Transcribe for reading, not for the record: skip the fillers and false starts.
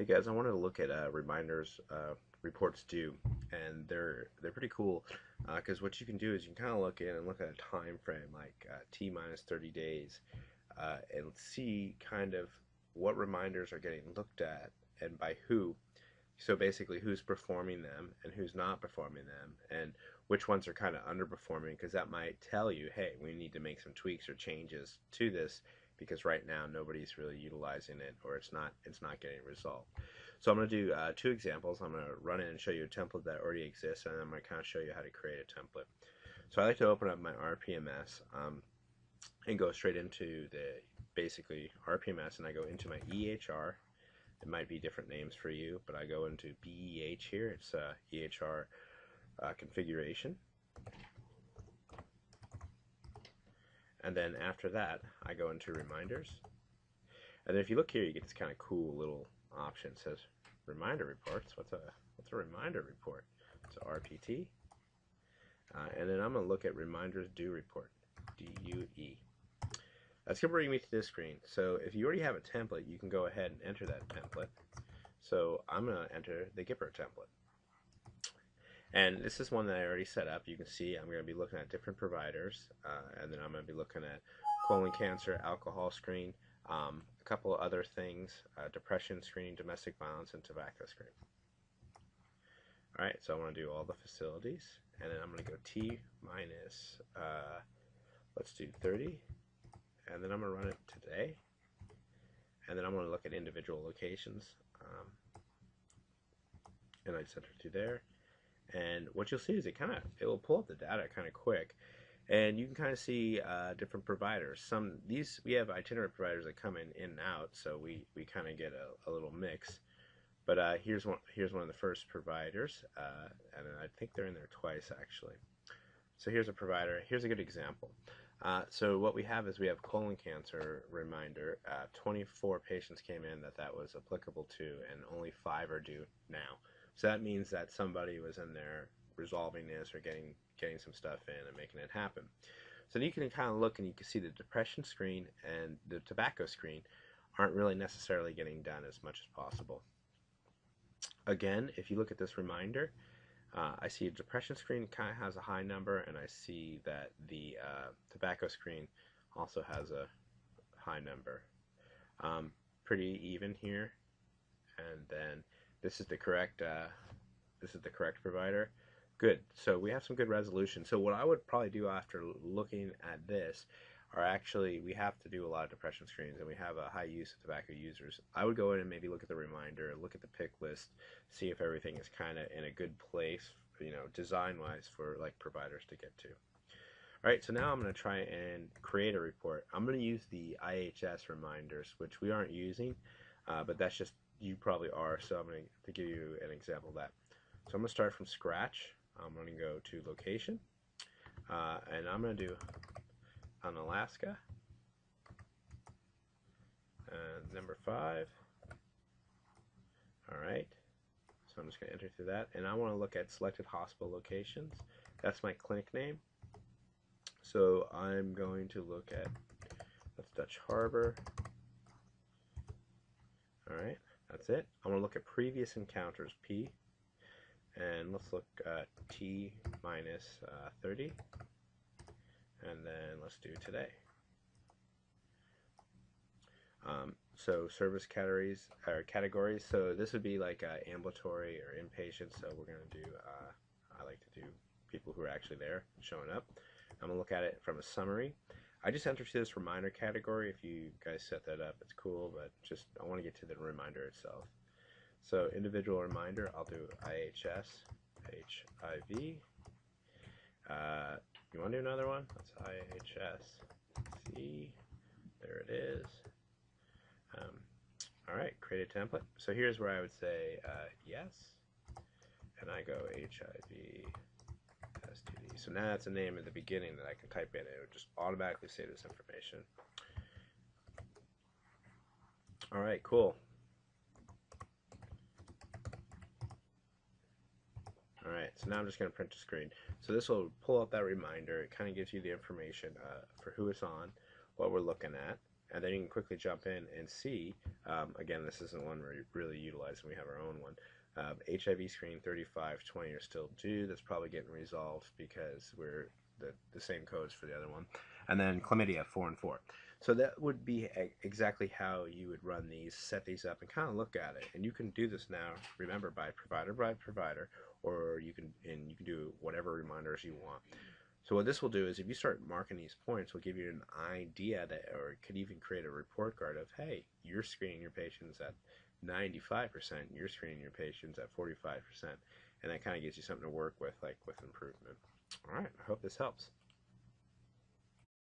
Hey guys, I wanted to look at reminders reports due, and they're pretty cool because what you can do is you can kind of look in and look at a time frame like T minus 30 days and see kind of what reminders are getting looked at and by who. So basically, who's performing them and who's not performing them, and which ones are kind of underperforming, because that might tell you, hey, we need to make some tweaks or changes to this because right now nobody's really utilizing it, or it's not getting resolved. So I'm going to do two examples. I'm going to run in and show you a template that already exists, and I'm going to kind of show you how to create a template. So I like to open up my RPMS and go straight into the basically RPMS, and I go into my EHR. It might be different names for you, but I go into BEH here. It's EHR configuration. And then after that, I go into reminders. And then if you look here, you get this kind of cool little option. It says reminder reports. What's a reminder report? It's a RPT. And then I'm going to look at reminders due report, DUE. That's going to bring me to this screen. So if you already have a template, you can go ahead and enter that template. So I'm going to enter the GIPR template. And this is one that I already set up. You can see I'm going to be looking at different providers, and then I'm going to be looking at colon cancer, alcohol screen, a couple of other things, depression screen, domestic violence, and tobacco screen. All right, so I want to do all the facilities, and then I'm going to go T minus, let's do 30. And then I'm going to run it today, and then I'm going to look at individual locations, and I just enter through there, and what you'll see is it will pull up the data kind of quick, and you can kind of see different providers. We have itinerant providers that come in and out, so we kind of get a little mix. But here's one of the first providers, and I think they're in there twice actually. So here's a provider. Here's a good example. So what we have is we have colon cancer reminder. 24 patients came in that was applicable to, and only 5 are due now. So that means that somebody was in there resolving this or getting some stuff in and making it happen. So you can kind of look and you can see the depression screen and the tobacco screen aren't really necessarily getting done as much as possible. Again, if you look at this reminder, I see a depression screen kind of has a high number, and I see that the tobacco screen also has a high number. Pretty even here, and then this is the correct provider. Good. So we have some good resolution. So what I would probably do after looking at this are actually, we have to do a lot of depression screens, and we have a high use of tobacco users. I would go in and maybe look at the reminder, look at the pick list, see if everything is kind of in a good place, design-wise for like providers to get to. All right, so now I'm going to try and create a report. I'm going to use the IHS reminders, which we aren't using, but that's just, you probably are, so I'm going to give you an example of that. So I'm going to start from scratch. I'm going to go to location, and I'm going to do on Alaska, and number 5. All right, so I'm just going to enter through that, and I want to look at selected hospital locations. That's my clinic name. So I'm going to look at, that's Dutch Harbor. All right, that's it. I want to look at previous encounters, P, and let's look at T minus 30. And then let's do today. So service categories. So this would be like ambulatory or inpatient. So we're going to do, I like to do people who are actually there showing up. I'm going to look at it from a summary. I just entered this reminder category. If you guys set that up, it's cool, but just I want to get to the reminder itself. So individual reminder, I'll do IHS, HIV. You want to do another one? That's IHS. See, there it is. All right, create a template. So here's where I would say yes, and I go HIV STD. So now that's a name at the beginning that I can type in. It would just automatically say this information. All right, cool. All right, so now I'm just going to print the screen. So this will pull up that reminder. It kind of gives you the information for who it's on, what we're looking at, and then you can quickly jump in and see, again, this isn't one we're really utilizing, we have our own one. HIV screening 3520 are still due. That's probably getting resolved because we're the same codes for the other one. And then chlamydia 4 and 4. So that would be exactly how you would run these, set these up, and kind of look at it. And you can do this now, remember, by provider, or you can do whatever reminders you want. So what this will do is, if you start marking these points, will give you an idea that, or it could even create a report card of, hey, you're screening your patients at 95%, you're screening your patients at 45%, and that kind of gives you something to work with, like with improvement. All right, I hope this helps.